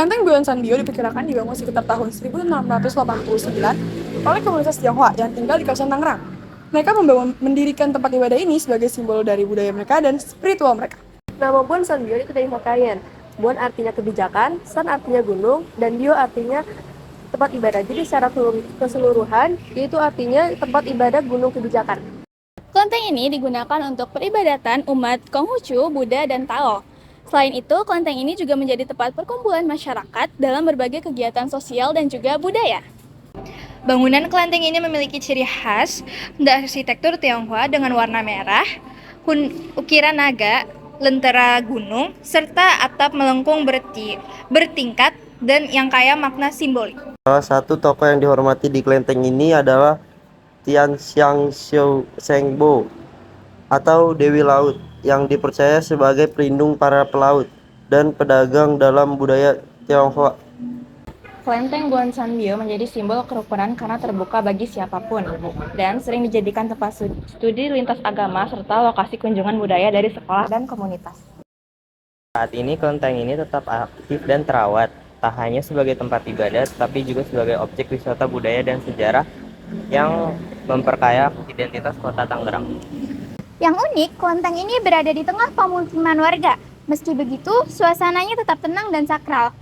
Kelenteng Buan Sanbio diperkirakan dibangun sekitar tahun 1689 oleh komunitas Tionghoa yang tinggal di kawasan Tangerang. Mereka mendirikan tempat ibadah ini sebagai simbol dari budaya mereka dan spiritual mereka. Nama Buan Sanbio itu dari Hokkien. Buan artinya kebijakan, San artinya gunung, dan Bio artinya tempat ibadah. Jadi secara keseluruhan, itu artinya tempat ibadah gunung kebijakan. Kelenteng ini digunakan untuk peribadatan umat Konghucu, Buddha, dan Tao. Selain itu, kelenteng ini juga menjadi tempat perkumpulan masyarakat dalam berbagai kegiatan sosial dan juga budaya. Bangunan kelenteng ini memiliki ciri khas arsitektur Tionghoa dengan warna merah, ukiran naga, lentera gunung, serta atap melengkung bertingkat dan yang kaya makna simbolik. Salah satu tokoh yang dihormati di kelenteng ini adalah Tian Xiang Shengbo atau Dewi Laut yang dipercaya sebagai pelindung para pelaut dan pedagang dalam budaya Tionghoa. Kelenteng Buan Sanbio menjadi simbol kerukunan karena terbuka bagi siapapun dan sering dijadikan tempat studi lintas agama serta lokasi kunjungan budaya dari sekolah dan komunitas. Saat ini kelenteng ini tetap aktif dan terawat, tak hanya sebagai tempat ibadah tetapi juga sebagai objek wisata budaya dan sejarah yang memperkaya identitas kota Tangerang. Yang unik, kelenteng ini berada di tengah pemukiman warga. Meski begitu, suasananya tetap tenang dan sakral.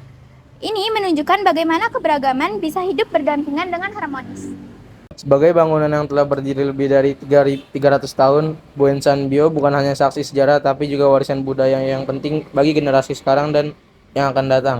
Ini menunjukkan bagaimana keberagaman bisa hidup berdampingan dengan harmonis. Sebagai bangunan yang telah berdiri lebih dari 300 tahun, Buan Sanbio bukan hanya saksi sejarah tapi juga warisan budaya yang penting bagi generasi sekarang dan yang akan datang.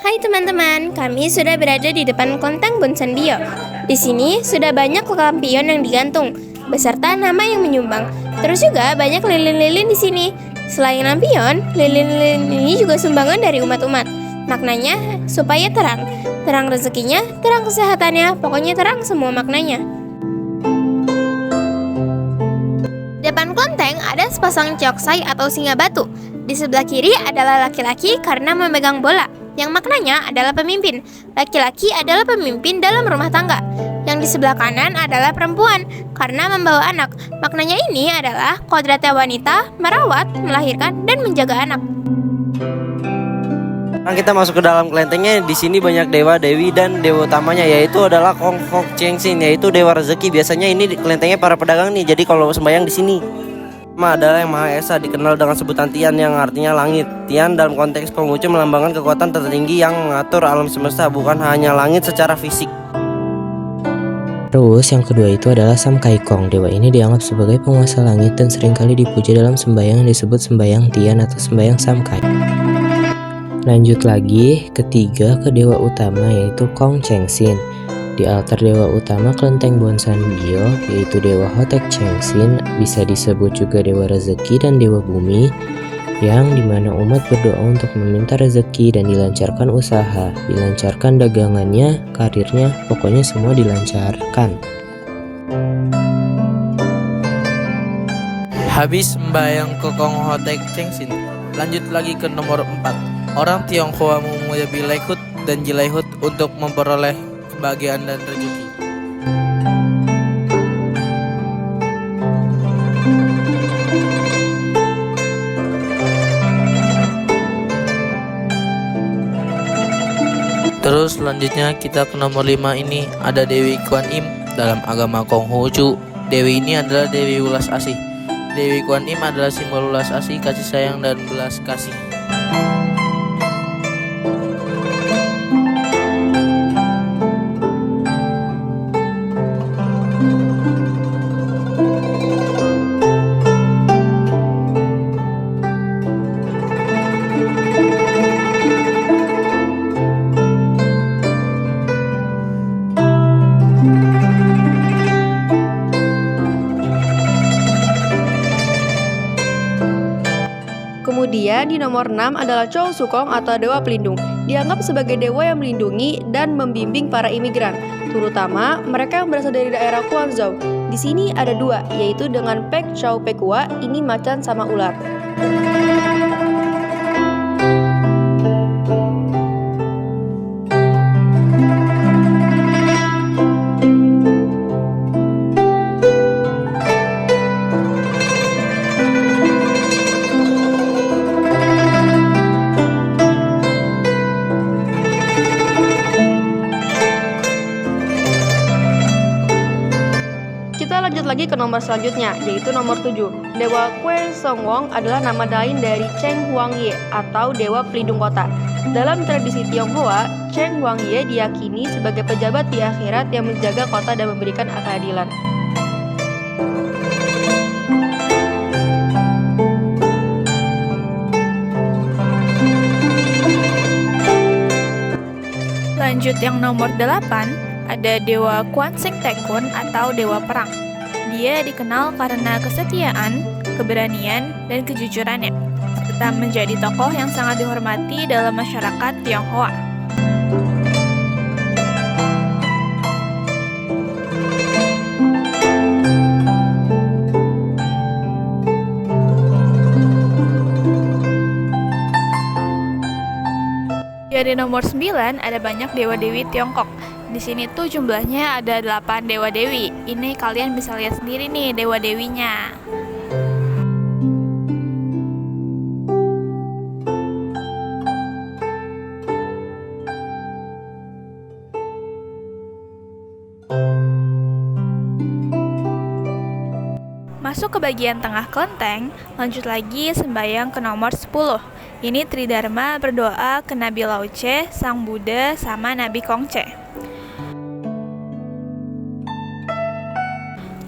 Hai teman-teman, kami sudah berada di depan kelenteng Buan Sanbio. Di sini sudah banyak lampion yang digantung, beserta nama yang menyumbang. Terus juga banyak lilin-lilin di sini. Selain lampion, lilin-lilin ini juga sumbangan dari umat-umat. Maknanya supaya terang rezekinya, terang kesehatannya, pokoknya terang semua maknanya. Depan kelenteng ada sepasang ceoksai atau singa batu. Di sebelah kiri adalah laki-laki karena memegang bola, yang maknanya adalah pemimpin. Laki-laki adalah pemimpin dalam rumah tangga. Yang di sebelah kanan adalah perempuan karena membawa anak. Maknanya ini adalah kodratnya wanita merawat, melahirkan, dan menjaga anak. Sekarang kita masuk ke dalam kelentengnya. Di sini banyak dewa, dewi, dan dewa utamanya yaitu adalah Kong Hok Cheng Sin, yaitu dewa rezeki. Biasanya ini kelentengnya para pedagang nih. Jadi kalau sembahyang di sini. Pertama adalah yang Maha Esa, dikenal dengan sebutan Tian yang artinya langit. Tian dalam konteks Konghucu melambangkan kekuatan tertinggi yang mengatur alam semesta, bukan hanya langit secara fisik. Terus yang kedua itu adalah Sam Kai Kong. Dewa ini dianggap sebagai penguasa langit dan seringkali dipuja dalam sembahyang yang disebut sembahyang Tian atau sembahyang Sam Kai. Lanjut lagi, ketiga ke dewa utama yaitu Kong Cheng Sin. Di altar dewa utama kelenteng Buan Sanbio yaitu Dewa Hotek Cheng Sin, bisa disebut juga dewa rezeki dan dewa bumi, yang dimana umat berdoa untuk meminta rezeki dan dilancarkan usaha, dilancarkan dagangannya, karirnya, pokoknya semua dilancarkan. Habis sembahyang ke Kong Hotek Cheng Sin, lanjut lagi ke nomor 4. Orang Tionghoa memuja Bilaihut dan Jilaihut untuk memperoleh kebahagiaan dan rezeki. Terus selanjutnya kita ke nomor 5 ini ada Dewi Kuan Im dalam agama Konghucu. Dewi ini adalah Dewi Ulas Asih. Dewi Kuan Im adalah simbol ulas asih, kasih sayang, dan belas kasih. Kemudian di nomor 6 adalah Chow Sukong atau Dewa Pelindung. Dianggap sebagai dewa yang melindungi dan membimbing para imigran, terutama mereka yang berasal dari daerah Guangzhou. Di sini ada dua, yaitu dengan Pek Chow Pekua, ini macan sama ular. lagi ke nomor selanjutnya, yaitu nomor 7. Dewa Kue Songwon adalah nama lain dari Cheng Huangye atau Dewa Pelindung Kota. Dalam tradisi Tionghoa, Cheng Huangye diyakini sebagai pejabat di akhirat yang menjaga kota dan memberikan keadilan. Lanjut yang nomor 8, ada Dewa Kwan Sing Tekun atau Dewa Perang. Dia dikenal karena kesetiaan, keberanian, dan kejujurannya, serta menjadi tokoh yang sangat dihormati dalam masyarakat Tionghoa. Dari nomor 9 ada banyak dewa-dewi Tiongkok. Di sini tuh jumlahnya ada 8 dewa-dewi. Ini kalian bisa lihat sendiri nih dewa-dewinya. Masuk ke bagian tengah kelenteng, lanjut lagi sembahyang ke nomor 10. Ini Tridharma berdoa ke Nabi Lao-Tse, Sang Buddha, sama Nabi Kongce.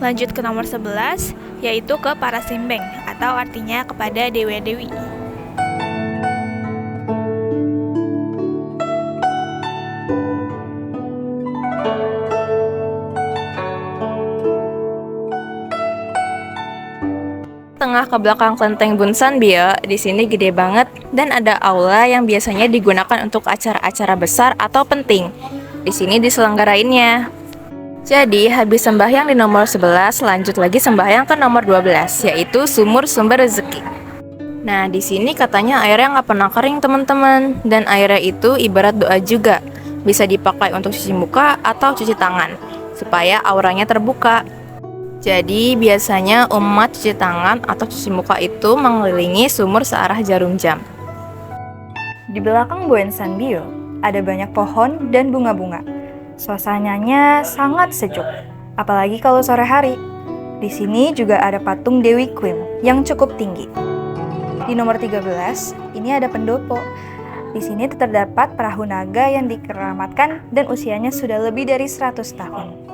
Lanjut ke nomor 11, yaitu ke para simbeng, atau artinya kepada dewa-dewi. Tengah ke belakang kelenteng Bunsanbyo, di sini gede banget dan ada aula yang biasanya digunakan untuk acara-acara besar atau penting. Di sini diselenggarainnya. Jadi, habis sembahyang di nomor 11, lanjut lagi sembahyang ke nomor 12, yaitu sumur sumber rezeki. Nah, di sini katanya airnya nggak pernah kering, teman-teman. Dan airnya itu ibarat doa juga. Bisa dipakai untuk cuci muka atau cuci tangan, supaya auranya terbuka. Jadi biasanya umat cuci tangan atau cuci muka itu mengelilingi sumur searah jarum jam. Di belakang Bunsanbyo ada banyak pohon dan bunga-bunga. Suasananya sangat sejuk, apalagi kalau sore hari. Di sini juga ada patung Dewi Queen yang cukup tinggi. Di nomor 13, ini ada pendopo. Di sini terdapat perahu naga yang dikeramatkan dan usianya sudah lebih dari 100 tahun.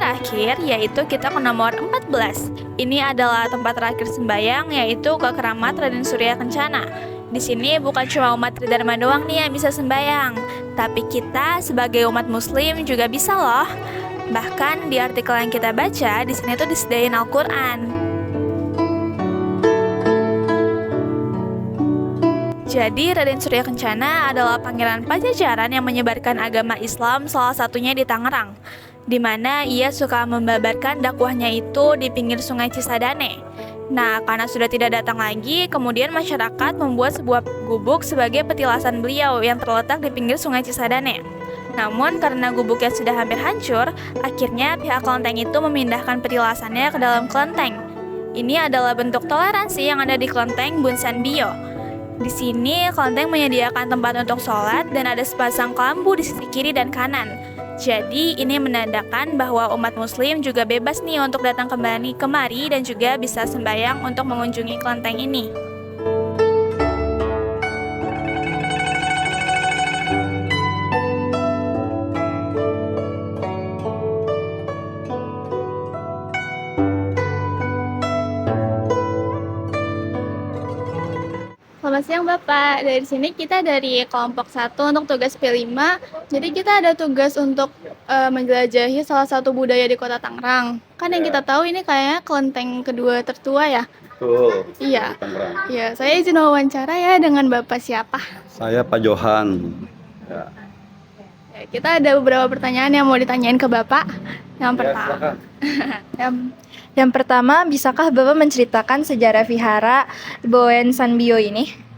Terakhir yaitu kita ke nomor 14. Ini adalah tempat terakhir sembahyang, yaitu ke keramat Raden Surya Kencana. Di sini bukan cuma umat Tridharma doang nih yang bisa sembahyang, tapi kita sebagai umat muslim juga bisa loh. Bahkan di artikel yang kita baca, di sini tuh disediain Al-Qur'an. Jadi Raden Surya Kencana adalah pangeran Pajajaran yang menyebarkan agama Islam, salah satunya di Tangerang, di mana ia suka membabarkan dakwahnya itu di pinggir sungai Cisadane. Nah, karena sudah tidak datang lagi, kemudian masyarakat membuat sebuah gubuk sebagai petilasan beliau yang terletak di pinggir sungai Cisadane. Namun, karena gubuknya sudah hampir hancur, akhirnya pihak kelenteng itu memindahkan petilasannya ke dalam kelenteng. Ini adalah bentuk toleransi yang ada di kelenteng Bunsanbyo. Di sini, kelenteng menyediakan tempat untuk sholat dan ada sepasang kelambu di sisi kiri dan kanan. Jadi ini menandakan bahwa umat muslim juga bebas nih untuk datang kembali kemari dan juga bisa sembahyang untuk mengunjungi kelenteng ini. Selamat siang Bapak, dari sini kita dari kelompok 1 untuk tugas P5. Jadi kita ada tugas untuk menjelajahi salah satu budaya di kota Tangerang. Kan yang kita tahu ini kayaknya kelenteng kedua tertua ya? Betul. Iya. Iya, saya izin wawancara ya dengan Bapak siapa? Saya Pak Johan. Ya. Ya, kita ada beberapa pertanyaan yang mau ditanyain ke Bapak. Yang pertama. Yang pertama, bisakah Bapak menceritakan sejarah vihara Bunsanbyo ini?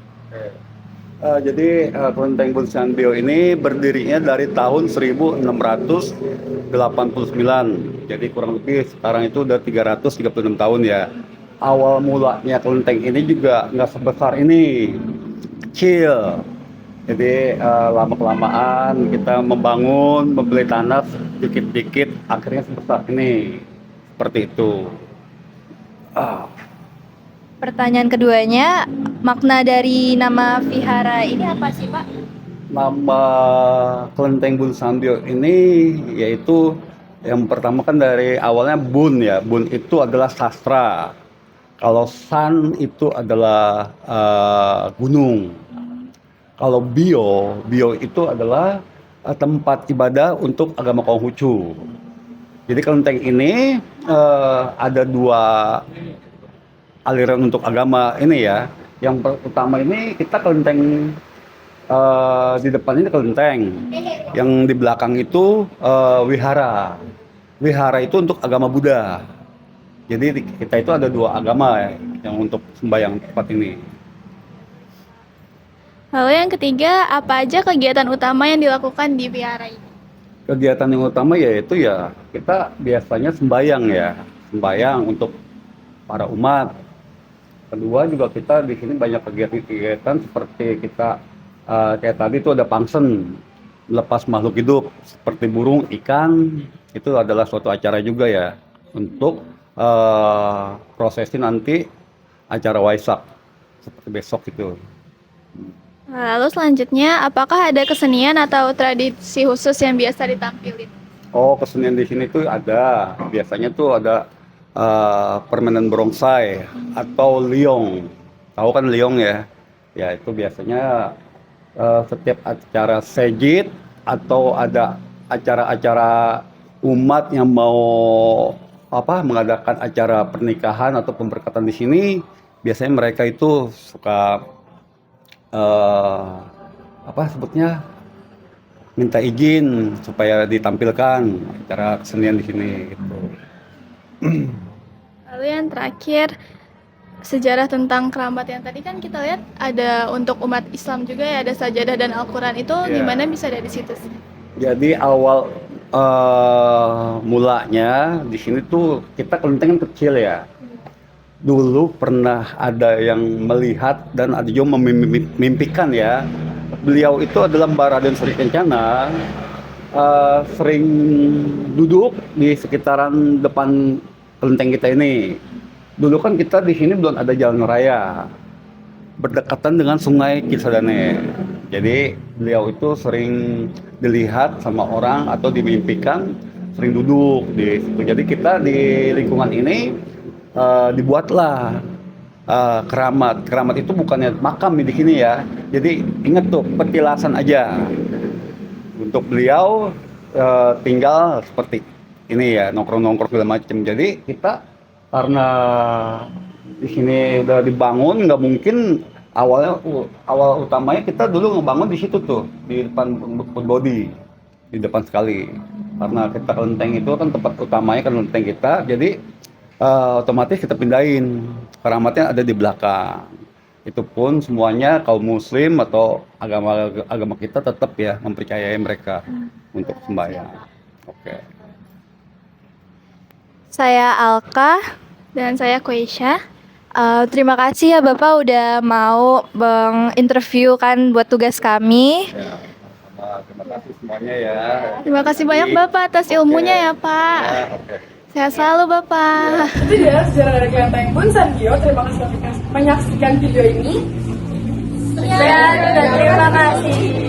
Jadi kelenteng Bunsanbyo ini berdirinya dari tahun 1689. Jadi kurang lebih sekarang itu udah 336 tahun ya. Awal mulanya kelenteng ini juga nggak sebesar ini, kecil. Jadi lama-kelamaan kita membangun, membeli tanah dikit-dikit, akhirnya sebesar ini. Seperti itu. Pertanyaan keduanya, makna dari nama vihara ini apa sih Pak? Nama Kelenteng Bun Sanbio ini yaitu yang pertama kan dari awalnya Bun ya. Bun itu adalah sastra. Kalau San itu adalah gunung. Kalau Bio itu adalah tempat ibadah untuk agama Konghucu. Jadi kelenteng ini ada dua aliran untuk agama ini ya. Yang pertama ini kita kelenteng di depan ini kelenteng. Yang di belakang itu wihara. Wihara itu untuk agama Buddha. Jadi kita itu ada dua agama ya, yang untuk sembahyang tempat ini. Lalu yang ketiga, apa aja kegiatan utama yang dilakukan di vihara ini? Kegiatan yang utama yaitu ya kita biasanya sembahyang ya, sembahyang untuk para umat. Kedua juga kita di sini banyak kegiatan seperti kita kayak tadi itu ada pangsen, lepas makhluk hidup seperti burung, ikan, itu adalah suatu acara juga ya untuk prosesi nanti acara Waisak seperti besok itu. Lalu selanjutnya, apakah ada kesenian atau tradisi khusus yang biasa ditampilin? Oh, kesenian di sini tuh ada. Biasanya tuh ada permainan barongsai atau liong. Tahu kan liong ya? Ya itu biasanya setiap acara sejid atau ada acara-acara umat yang mau mengadakan acara pernikahan atau pemberkatan di sini, biasanya mereka itu suka sebutnya minta izin supaya ditampilkan acara kesenian di sini gitu. Lalu yang terakhir, sejarah tentang keramat yang tadi kan kita lihat ada untuk umat Islam juga ya, ada sajadah dan Al-Quran itu gimana bisa dari situ sih? Jadi awal mulanya di sini tuh kita kelenteng kecil ya. Dulu pernah ada yang melihat dan ada juga memimpikan ya. Beliau itu adalah Mbah Raden Sri Kencana, sering duduk di sekitaran depan kelenteng kita ini. Dulu kan kita di sini belum ada jalan raya, berdekatan dengan Sungai Cisadane. Jadi beliau itu sering dilihat sama orang atau dimimpikan sering duduk di situ. Jadi kita di lingkungan ini dibuatlah keramat. Keramat itu bukannya makam di sini ya. Jadi ingat tuh petilasan aja. Untuk beliau tinggal seperti ini ya, nongkrong-nongkrong segala macam. Jadi kita karena di sini udah dibangun, nggak mungkin awal utamanya kita dulu ngebangun di situ tuh di depan body di depan sekali. Karena kita kelenteng itu kan tempat utamanya kan kelenteng kita. Jadi otomatis kita pindahin, keramatnya ada di belakang. Itu pun semuanya kaum muslim atau agama kita tetap ya mempercayai mereka untuk sembahyang. Oke. Saya Alka Dan saya Koisha. Terima kasih ya Bapak udah mau menginterview kan buat tugas kami. Ya, terima kasih semuanya ya. Terima kasih banyak Bapak atas ilmunya ya Pak. Ya, oke. Sehat selalu Bapak. Itu dia sejarah dari kelenteng Bun Sanbio. Terima kasih sudah menyaksikan video ini. Ya, terima kasih.